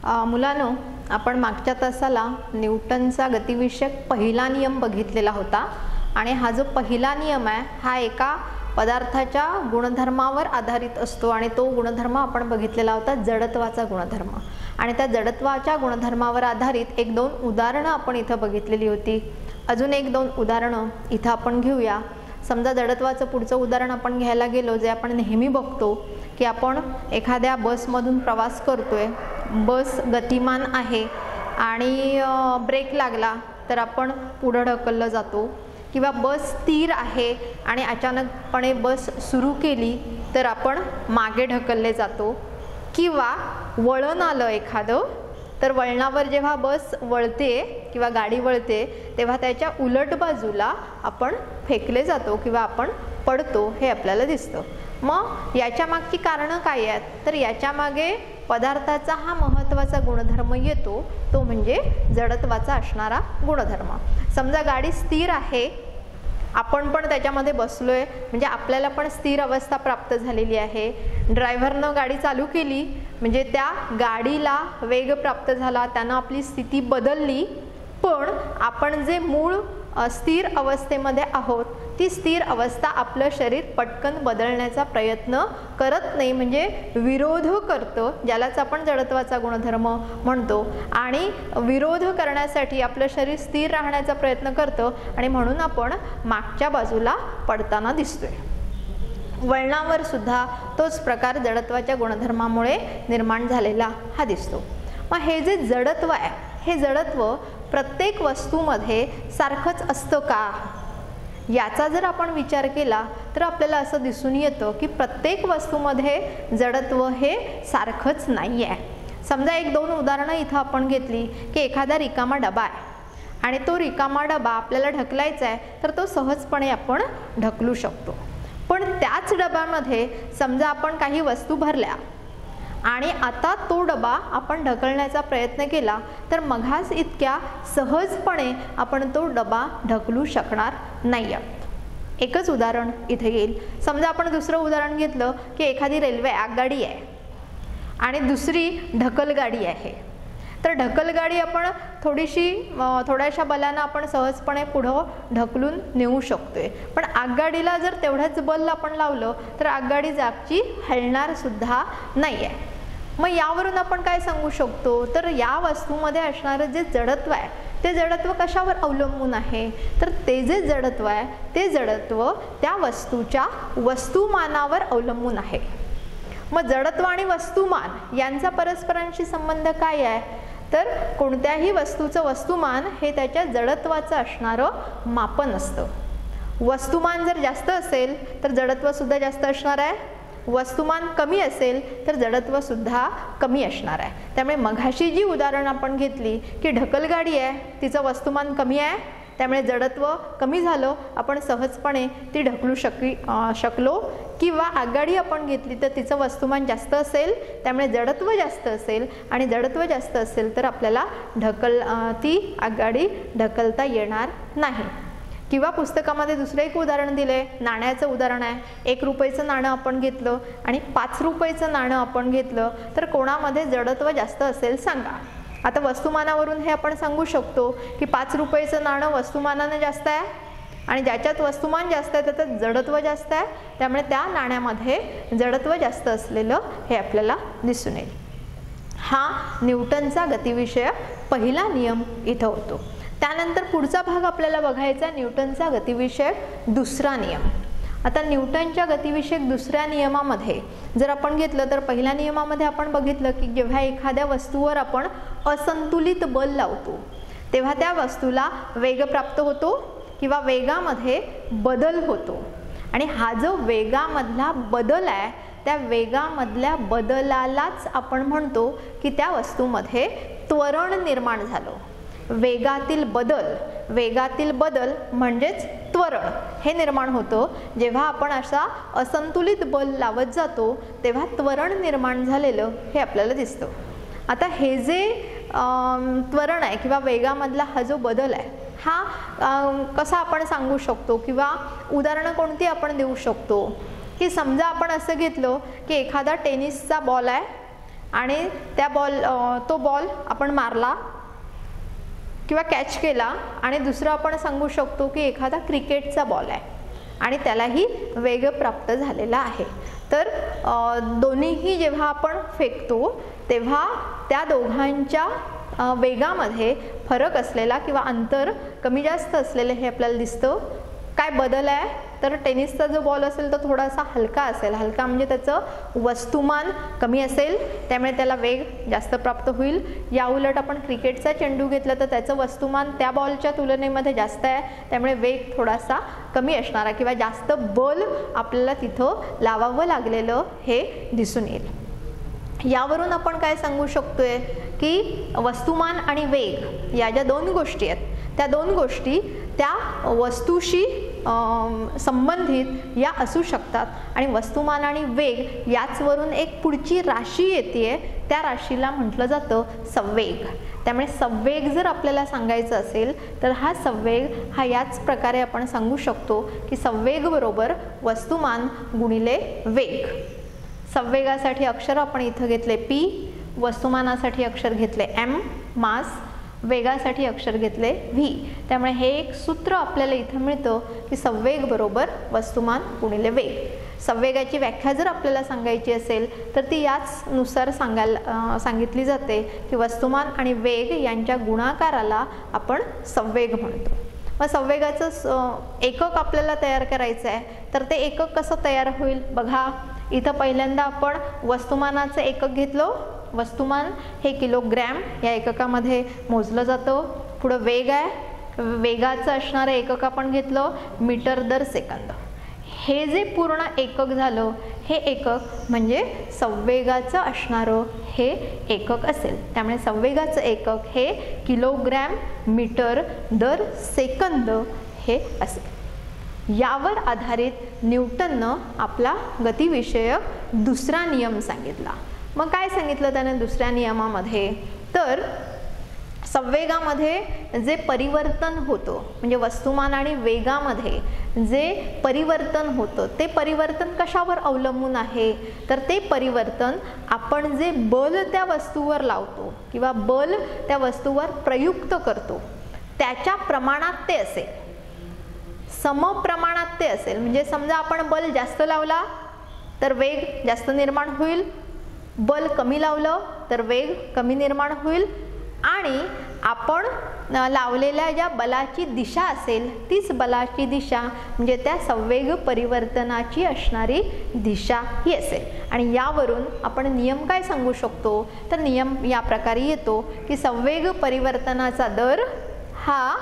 मुलांनो, आपण मागच्या तासाला न्यूटनचा गतिविषयक पहिला नियम बघितलेला होता आणि हा जो पहिला नियम आहे हा एका पदार्थाच्या गुणधर्मावर आधारित असतो आणि तो गुणधर्म आपण बघितलेला होता जडत्वाचा गुणधर्म। आणि त्या जडत्वाच्या गुणधर्मावर आधारित एक दोन उदाहरणं आपण इथं बघितलेली होती। अजून एक दोन उदाहरणं इथं आपण घेऊया। समजा जडत्वाचं पुढचं उदाहरण आपण घ्यायला गेलो, जे आपण नेहमी बघतो की आपण एखाद्या बसमधून प्रवास करतोय, बस गतिमान आहे आणि ब्रेक लागला तर आपण पुढे ढकललं जातो, किंवा बस स्थिर आहे आणि अचानकपणे बस सुरू केली तर आपण मागे ढकलले जातो, किंवा वळण आलं एखादं तर वळणावर जेव्हा बस वळते किंवा गाडी वळते तेव्हा त्याच्या उलट बाजूला आपण फेकले जातो किंवा आपण पडतो, हे आपल्याला दिसतं। मग याच्या मागची कारणं काय आहेत, तर याच्या मागे पदार्थाचा हा महत्त्वाचा गुणधर्म येतो, तो म्हणजे जडत्वाचा असणारा गुणधर्म। समजा गाडी स्थिर आहे, आपण पण त्याच्यामध्ये बसलोय, म्हणजे आपल्याला पण स्थिर अवस्था प्राप्त झालेली आहे। ड्रायव्हरनं गाडी चालू केली म्हणजे त्या गाडीला वेग प्राप्त झाला, त्यानं आपली स्थिती बदलली, पण आपण जे मूळ स्थिर अवस्थेमध्ये आहोत ती स्थिर अवस्था आपलं शरीर पटकन बदलण्याचा प्रयत्न करत नाही, म्हणजे विरोध करतं, ज्यालाच आपण जडत्वाचा गुणधर्म म्हणतो। आणि विरोध करण्यासाठी आपलं शरीर स्थिर राहण्याचा प्रयत्न करतं आणि म्हणून आपण मागच्या बाजूला पडताना दिसतोय। वळणावर सुद्धा तोच प्रकार जडत्वाच्या गुणधर्मामुळे निर्माण झालेला हा दिसतो। मग हे जे जडत्व आहे, हे जडत्व प्रत्येक वस्तूमध्ये सारखंच असतं का, याचा जर आपण विचार केला तर आपल्याला असं दिसून येतं की प्रत्येक वस्तूमध्ये जडत्व हे सारखंच नाही आहे। समजा एक दोन उदाहरणं इथं आपण घेतली की एखादा रिकामा डबा आहे आणि तो रिकामा डबा आपल्याला ढकलायचा आहे तर तो सहजपणे आपण ढकलू शकतो, पण त्याच डब्यामध्ये समजा आपण काही वस्तू भरल्या आणि आता तो डबा आपण ढकलण्याचा प्रयत्न केला तर मघाच इतक्या सहजपणे आपण तो डबा ढकलू शकणार नाही आहोत। एकच उदाहरण इथे येईल। समजा आपण दुसरं उदाहरण घेतलं की एखादी रेल्वे आगगाडी आहे आणि दुसरी ढकलगाडी आहे, तर ढकलगाडी आपण थोड्याशा बलानं आपण सहजपणे पुढं ढकलून नेऊ शकतोय, पण आगगाडीला जर तेवढंच बल आपण लावलं तर आगगाडी जागची हलणार सुद्धा नाही आहे। मग यावरून आपण काय सांगू शकतो, तर या वस्तूमध्ये असणारं जे जडत्व आहे ते जडत्व कशावर अवलंबून आहे, तर ते जे जडत्व आहे ते जडत्व त्या वस्तूच्या वस्तुमानावर अवलंबून आहे। मग जडत्व आणि वस्तुमान यांचा परस्परांशी संबंध काय आहे, तर कोणत्याही वस्तूचं वस्तुमान हे त्याच्या जडत्वाचं असणारं मापन असतं। वस्तुमान जर जास्त असेल तर जडत्व सुद्धा जास्त असणार आहे, वस्तुमान कमी असेल तर जडत्व सुद्धा कमी असणार आहे। त्यामुळे मघाशी जी उदाहरण आपण घेतली की ढकलगाडी आहे, तिचं वस्तुमान कमी आहे त्यामुळे जडत्व कमी झालं, आपण सहजपणे ती ढकलू शकलो, किंवा आगगाडी आपण घेतली तर तिचं वस्तुमान जास्त असेल त्यामुळे जडत्व जास्त असेल आणि जडत्व जास्त असेल तर आपल्याला ती आगगाडी ढकलता येणार नाही। किंवा पुस्तकामध्ये दुसरं एक उदाहरण दिले, नाण्याचं उदाहरण आहे। 1 रुपयाचं नाणं आपण घेतलं आणि 5 रुपयाचं नाणं आपण घेतलं तर कोणामध्ये जडत्व जास्त असेल सांगा। आता वस्तुमानावरून हे आपण सांगू शकतो की 5 रुपयाचं नाणं वस्तुमानाने जास्त आहे आणि ज्याच्यात वस्तुमान जास्त आहे त्याच्यात जडत्व जास्त आहे, त्यामुळे त्या नाण्यामध्ये जडत्व जास्त असलेलं हे आपल्याला दिसून येईल। हा न्यूटनचा गतिविषयक पहिला नियम इथं होतो। त्यानंतर पुढचा भाग आपल्याला बघायचा न्यूटनचा गतिविषयक दुसरा नियम। आता न्यूटनच्या गतिविषयक दुसऱ्या नियमामध्ये जर आपण घेतलं तर पहिल्या नियमामध्ये आपण बघितलं की जेव्हा एखाद्या वस्तूवर आपण असंतुलित बल लावतो तेव्हा त्या वस्तूला वेग प्राप्त होतो किंवा वेगामध्ये बदल होतो, आणि हा जो वेगामधला बदल आहे त्या वेगामधल्या बदलालाच आपण म्हणतो की त्या वस्तूमध्ये त्वरण निर्माण झालं। वेगातील बदल म्हणजेच त्वरण हे निर्माण होतं जेव्हा आपण असा असंतुलित बल लावत जातो तेव्हा त्वरण निर्माण झालेलं हे आपल्याला दिसतं। आता हे जे त्वरण आहे किंवा वेगामधला हा जो बदल आहे हा कसा आपण सांगू शकतो किंवा उदाहरणं कोणती आपण देऊ शकतो, की समजा आपण असं घेतलं की एखादा टेनिसचा बॉल आहे आणि तो बॉल आपण मारला किंवा कॅच केला आणि दुसरं आपण सांगू शकतो की एखादा क्रिकेटचा बॉल आहे आणि त्यालाही वेग प्राप्त झालेला आहे. तर दोन्हीही जेव्हा आपण फेकतो तेव्हा त्या दोघांच्या वेगामध्ये फरक असलेला किंवा अंतर कमी जास्त असलेले हे आपल्याला दिसतं. काय बदल आहे तर टेनिसचा जो बॉल असेल तो थोडासा हलका असेल. हलका म्हणजे त्याचं वस्तुमान कमी असेल, त्यामुळे त्याला वेग जास्त प्राप्त होईल. या उलट आपण क्रिकेटचा चेंडू घेतला तर त्याचं वस्तुमान त्या बॉलच्या तुलनेमध्ये जास्त आहे, त्यामुळे वेग थोडासा कमी असणारा किंवा जास्त बल आपल्याला तिथं लावावं लागलेलं हे दिसून येईल. यावरून आपण काय सांगू शकतोय की वस्तुमान आणि वेग या ज्या दोन गोष्टी आहेत त्या दोन गोष्टी त्या वस्तूशी संबंधित या असू शकतात आणि वस्तुमान आणि वेग याचवरून एक पुढची राशी येते, त्या राशीला म्हटलं जातं संवेग. त्यामुळे संवेग जर आपल्याला सांगायचं असेल तर हा संवेग हा याच प्रकारे आपण सांगू शकतो की संवेग बरोबर वस्तुमान गुणिले वेग. संवेगासाठी अक्षर आपण इथं घेतले p, वस्तुमानासाठी अक्षर घेतले m मास, वेगासाठी अक्षर घेतले v. त्यामुळे हे एक सूत्र आपल्याला इथं मिळतं की संवेग बरोबर वस्तुमान गुणिले वेग. संवेगाची व्याख्या जर आपल्याला सांगायची असेल तर ती याचनुसार सांगितली जाते की वस्तुमान आणि वेग यांच्या गुणाकाराला आपण संवेग म्हणतो. मग संवेगाचं एकक आपल्याला तयार करायचं आहे तर ते एकक कसं तयार होईल बघा. इथं पहिल्यांदा आपण वस्तुमानाचं एकक घेतलं. वस्तुमान हे किलोग्रॅम या एककामध्ये मोजलं जातं. पुढं वेग आहे, वेगाचं असणारं एकक आपण घेतलं मीटर दर सेकंद. हे जे पूर्ण एकक झालं हे एकक म्हणजे संवेगाचं असणारं हे एकक असेल. त्यामुळे संवेगाचं एकक हे किलोग्रॅम मीटर दर सेकंद हे असेल. यावर आधारित न्यूटननं आपला गतिविषयक दुसरा नियम सांगितला. मग काय सांगितलं त्याने दुसऱ्या नियमामध्ये तर संवेगामध्ये जे परिवर्तन होतं म्हणजे वस्तुमान आणि वेगामध्ये जे परिवर्तन होतं ते परिवर्तन कशावर अवलंबून आहे तर ते परिवर्तन आपण जे बल त्या वस्तूवर लावतो किंवा बल त्या वस्तूवर प्रयुक्त करतो त्याच्या प्रमाणात ते असेल, समप्रमाणात ते असेल. म्हणजे समजा आपण बल जास्त लावला तर वेग जास्त निर्माण होईल, बल कमी लावलं तर वेग कमी निर्माण होईल आणि आपण लावलेल्या ज्या बलाची दिशा असेल तीच बलाची दिशा म्हणजे त्या संवेग परिवर्तनाची असणारी दिशा ही असेल. आणि यावरून आपण नियम काय सांगू शकतो तर नियम या प्रकारे येतो की संवेग परिवर्तनाचा दर हा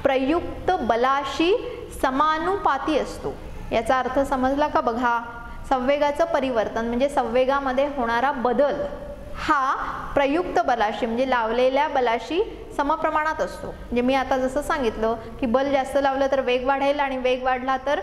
प्रयुक्त बलाशी समानुपाती असतो. याचा अर्थ समजला का बघा. संवेगाचं परिवर्तन म्हणजे संवेगामध्ये होणारा बदल हा प्रयुक्त बलाशी म्हणजे लावलेल्या बलाशी समप्रमाणात असतो. म्हणजे मी आता जसं सांगितलं की बल जास्त लावलं तर वेग वाढेल आणि वेग वाढला तर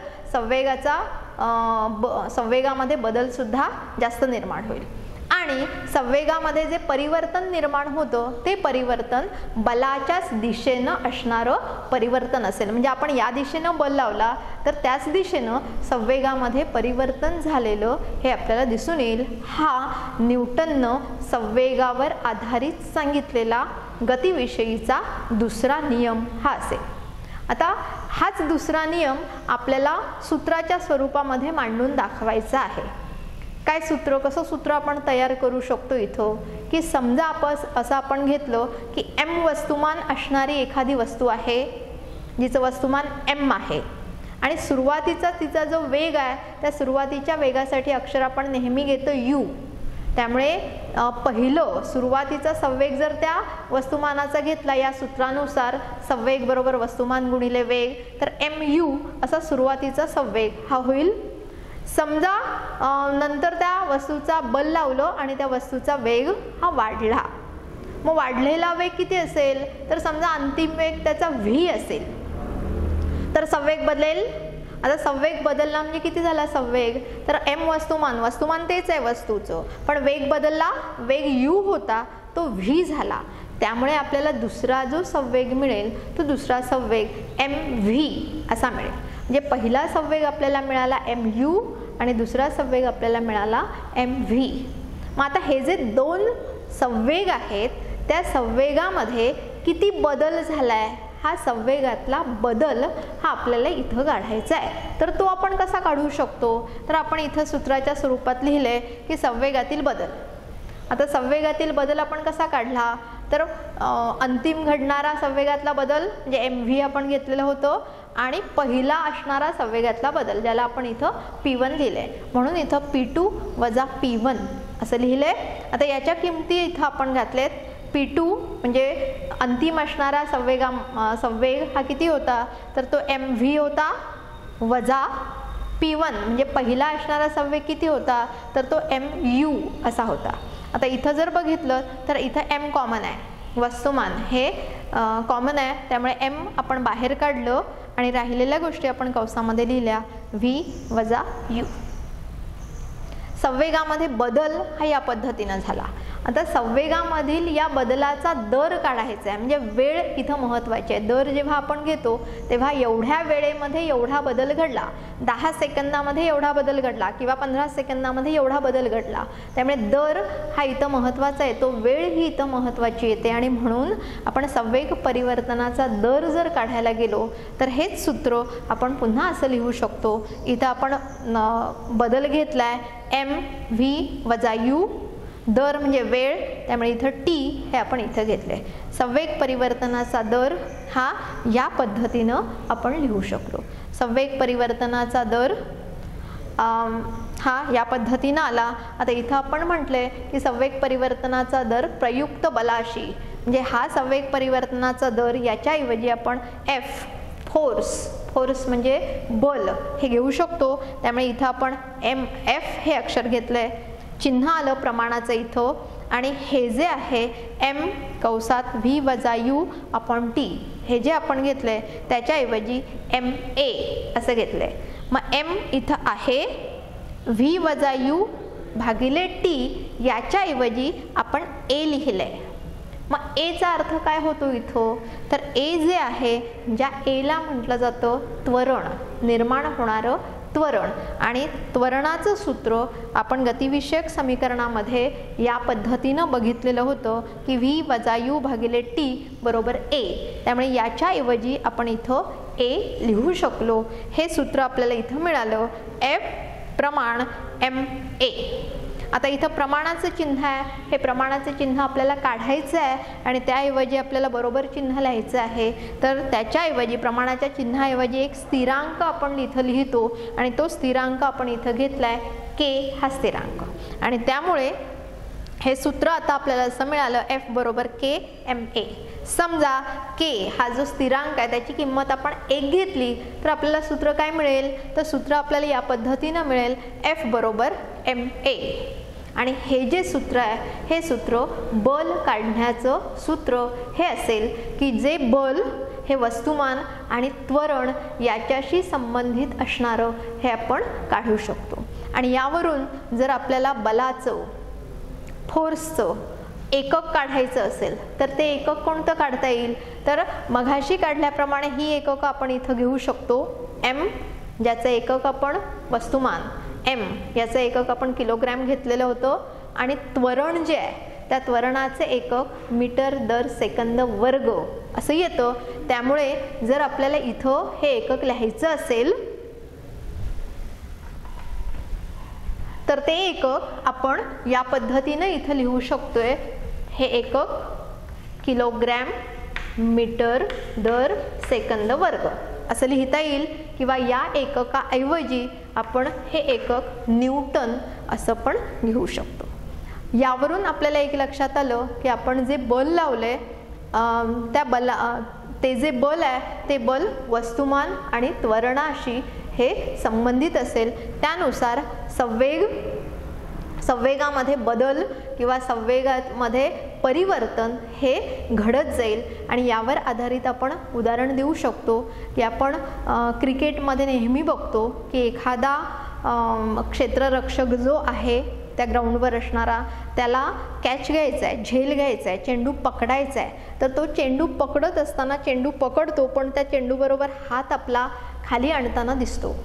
संवेगामध्ये बदल सुद्धा जास्त निर्माण होईल. आणि संवेगामध्ये जे परिवर्तन निर्माण होतं ते परिवर्तन बलाच्याच दिशेनं असणारं परिवर्तन असेल. म्हणजे आपण या दिशेनं बल लावला तर त्याच दिशेनं संवेगामध्ये परिवर्तन झालेलं हे आपल्याला दिसून येईल. हा न्यूटननं संवेगावर आधारित सांगितलेला गतिविषयीचा दुसरा नियम हा असेल. आता हाच दुसरा नियम आपल्याला सूत्राच्या स्वरूपामध्ये मांडून दाखवायचा आहे. काय सूत्र, कसं सूत्र आपण तयार करू शकतो इथं की समजा असं आपण घेतलं की m वस्तुमान असणारी एखादी वस्तू आहे जिचं वस्तुमान m आहे आणि सुरुवातीचा तिचा जो वेग आहे त्या सुरुवातीच्या वेगासाठी अक्षर आपण नेहमी घेतो u. त्यामुळे पहिलं सुरुवातीचा संवेग जर त्या वस्तुमानाचा घेतला या सूत्रानुसार संवेग बरोबर वस्तुमान गुणिले वेग तर mu असा सुरुवातीचा संवेग हा होईल. समजा नंतर त्या वस्तूचा बल लावलं आणि त्या वस्तूचा वेग हा वाढला. मग वाढलेला वेग किती असेल तर समजा अंतिम वेग त्याचा v असेल तर संवेग बदलेल. आता संवेग बदलला म्हणजे किती झाला संवेग तर m वस्तुमान तेच आहे वस्तूचं पण वेग बदलला, वेग u होता तो v झाला. त्यामुळे आपल्याला दुसरा जो संवेग मिळेल तो दुसरा संवेग mv असा मिळेल. म्हणजे पहिला संवेग आपल्याला मिळाला mu आणि दुसरा संवेग आपल्याला मिळाला mv. मग आता हे जे दोन संवेग आहेत त्या संवेगामध्ये किती बदल झालाय, हा संवेगातला बदल हा आपल्याला इथं काढायचा आहे. तर तो आपण कसा काढू शकतो, तर आपण इथं सूत्राच्या स्वरूपात लिहिले की संवेगातील बदल. आता संवेगातील बदल आपण कसा काढला, तर अंतिम घडणारा संवेगातला बदल म्हणजे mv आपण घेतलेलं होतं आणि पहिला असणारा संवेगातला बदल ज्याला आपण इथं p1 लिहिलंय, म्हणून इथं p2 वजा p1 असं लिहिलंय. आता याच्या किमती इथं आपण घातलेत. p2 म्हणजे अंतिम असणारा संवेग हा किती होता, तर तो mv होता वजा p1 म्हणजे पहिला असणारा संवेग किती होता, तर तो mu असा होता. आता इथं जर बघितलं तर इथं m कॉमन आहे, वस्तुमान हे कॉमन आहे, त्यामुळे m आपण बाहेर काढलं आणि राहिलेल्या गोष्टी आपण कंसामध्ये लिहिल्या v वजा u. संवेगामध्ये बदल हा या पद्धतीनं झाला. आता संवेगामधील या बदलाचा दर काढायचा आहे, म्हणजे वेळ इथं महत्त्वाची आहे. दर जेव्हा आपण घेतो तेव्हा एवढ्या वेळेमध्ये एवढा बदल घडला, 10 सेकंदामध्ये एवढा बदल घडला किंवा 15 सेकंदामध्ये एवढा बदल घडला, त्यामुळे दर हा इथं महत्त्वाचा आहे, तो वेळ ही इथं महत्त्वाची येते. आणि म्हणून आपण संवेग परिवर्तनाचा दर जर काढायला गेलो तर हेच सूत्र आपण पुन्हा असं लिहू शकतो. इथं आपण बदल घेतलाय mv वजा u, दर म्हणजे वेळ, त्यामुळे इथं t हे आपण इथं घेतले. संवेग परिवर्तनाचा दर हा या पद्धतीनं आपण लिहू शकतो. संवेग परिवर्तनाचा दर हा या पद्धतीनं आला. आता इथं आपण म्हटले की संवेग परिवर्तनाचा दर प्रयुक्त बलाशी, म्हणजे हा संवेग परिवर्तनाचा दर याच्याऐवजी आपण f फोर्स म्हणजे बल हे घेऊ शकतो. त्यामुळे इथं आपण mf हे अक्षर घेतलंय, चिन्ह आलं प्रमाणाचं इथं, आणि हे जे आहे m कंसात v वजा u अपॉन t हे जे आपण घेतलंय त्याच्याऐवजी ma असं घेतलंय. मग m इथं आहे, v वजा u भागिले t याच्याऐवजी आपण a लिहिलंय. मग a चा अर्थ काय होतो इथं, तर a जे आहे ज्या a ला म्हटलं जातं त्वरण, निर्माण होणारं त्वरण, आणि त्वरणाचं सूत्र आपण गतिविषयक समीकरणामध्ये या पद्धतीनं बघितलेलं होतं की v वजा u भागिले t बरोबर a, त्यामुळे याच्याऐवजी आपण इथं a लिहू शकलो. हे सूत्र आपल्याला इथं मिळालं, f प्रमाण ma. आता इथं प्रमाणाचं चिन्ह आहे, हे प्रमाणाचं चिन्ह आपल्याला काढायचं आहे आणि त्याऐवजी आपल्याला बरोबर चिन्ह लिहायचं आहे. तर त्याच्याऐवजी प्रमाणाच्या चिन्हाऐवजी एक स्थिरांक आपण इथं लिहितो आणि तो स्थिरांक आपण इथं घेतलाय k हा स्थिरांक, आणि त्यामुळे हे सूत्र आता आपल्याला असं मिळालं f बरोबर k ma. समजा k हा जो स्थिरांक आहे त्याची किंमत आपण 1 घेतली तर आपल्याला सूत्र काय मिळेल, तर सूत्र आपल्याला या पद्धतीनं मिळेल f बरोबर ma. आणि हे जे सूत्र आहे हे सूत्र बल काढण्याचं सूत्र हे असेल की जे बल हे वस्तुमान आणि त्वरण याच्याशी संबंधित असणारं हे आपण काढू शकतो. आणि यावरून जर आपल्याला बलाचं, फोर्सचं एकक काढायचं असेल तर ते एकक कोणतं काढता येईल, तर मघाशी काढल्याप्रमाणे ही एकक आपण इथं घेऊ शकतो. m ज्याचं एकक आपण वस्तुमान, m याचं एकक आपण किलोग्रॅम घेतलेलं होतं, आणि त्वरण जे आहे त्या त्वरणाचे एकक मीटर दर सेकंद वर्ग असं येतं. त्यामुळे जर आपल्याला इथं हे एकक लिहायचं असेल तर ते एकक आपण या पद्धतीनं इथं लिहू शकतोय. हे एकक किलोग्रॅम मीटर दर सेकंद वर्ग असं लिहिता येईल, किंवा या एककाऐवजी आपण हे एकक न्यूटन असं पण लिहू शकतो. यावरून आपल्याला एक लक्षात आलं की आपण जे बल लावले ते जे बल आहे ते बल वस्तुमान आणि त्वरणाशी हे संबंधित असेल. त्यानुसार संवेगामध्ये बदल किंवा संवेगामध्ये परिवर्तन हे घडत जाईल. आणि यावर आधारित आपण उदाहरण देऊ शकतो की आपण क्रिकेटमध्ये नेहमी बघतो की एखादा क्षेत्ररक्षक जो आहे त्या ग्राउंडवर असणारा त्याला कॅच घ्यायचा आहे, झेल घ्यायचा आहे, चेंडू पकडायचा आहे, तर तो चेंडू पकडत असताना चेंडू पकडतो पण त्या चेंडूबरोबर हात आपला खाली आणताना दिसतो.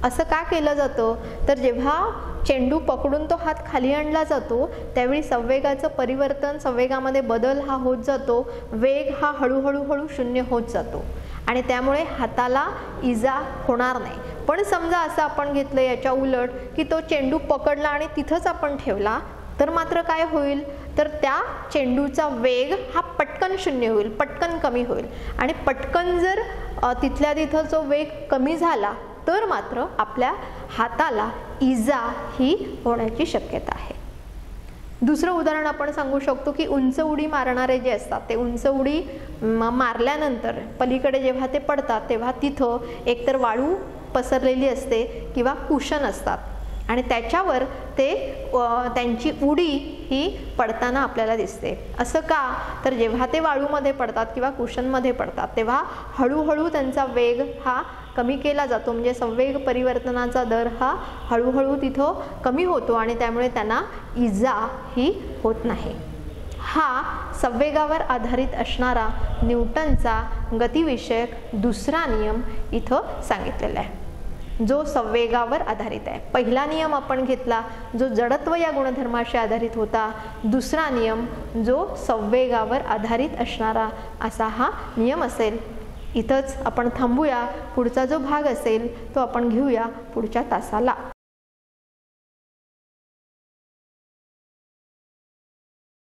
असं का केलं जातं तर जेव्हा चेंडू पकडून तो हात खाली आणला जातो त्यावेळी संवेगाचं परिवर्तन, संवेगामध्ये बदल हा होत जातो, वेग हा हळूहळू शून्य होत जातो आणि त्यामुळे हाताला इजा होणार नाही. पण समजा असं आपण घेतलं याच्या उलट की तो चेंडू पकडला आणि तिथंच आपण ठेवला तर मात्र काय होईल तर त्या चेंडूचा वेग हा पटकन शून्य होईल, पटकन कमी होईल आणि पटकन जर तिथल्या तिथं जो वेग कमी झाला तर मात्र आपल्या हाताला इजा ही होण्याची शक्यता आहे. दुसरं उदाहरण आपण सांगू शकतो की उंच उडी मारणारे जे असतात ते उंच उडी मारल्यानंतर पलीकडे जेव्हा ते पडतात तेव्हा तिथं एकतर वाळू पसरलेली असते किंवा कुशन असतात आणि त्याच्यावर ते त्यांची उडी ही पडताना आपल्याला दिसते. असं का तर जेव्हा ते वाळूमध्ये पडतात किंवा कुशनमध्ये पडतात तेव्हा हळूहळू त्यांचा वेग हा कमी केला जातो, म्हणजे संवेग परिवर्तनाचा दर हा हळूहळू तिथं कमी होतो आणि त्यामुळे त्यांना इजा ही होत नाही. हा संवेगावर आधारित असणारा न्यूटनचा गतिविषयक दुसरा नियम इथं सांगितलेला आहे जो संवेगावर आधारित आहे. पहिला नियम आपण घेतला जो जडत्व या गुणधर्माशी आधारित होता, दुसरा नियम जो संवेगावर आधारित असणारा असा हा नियम असेल. इथंच आपण थांबूया. पुढचा जो भाग असेल तो आपण घेऊया पुढच्या तासाला.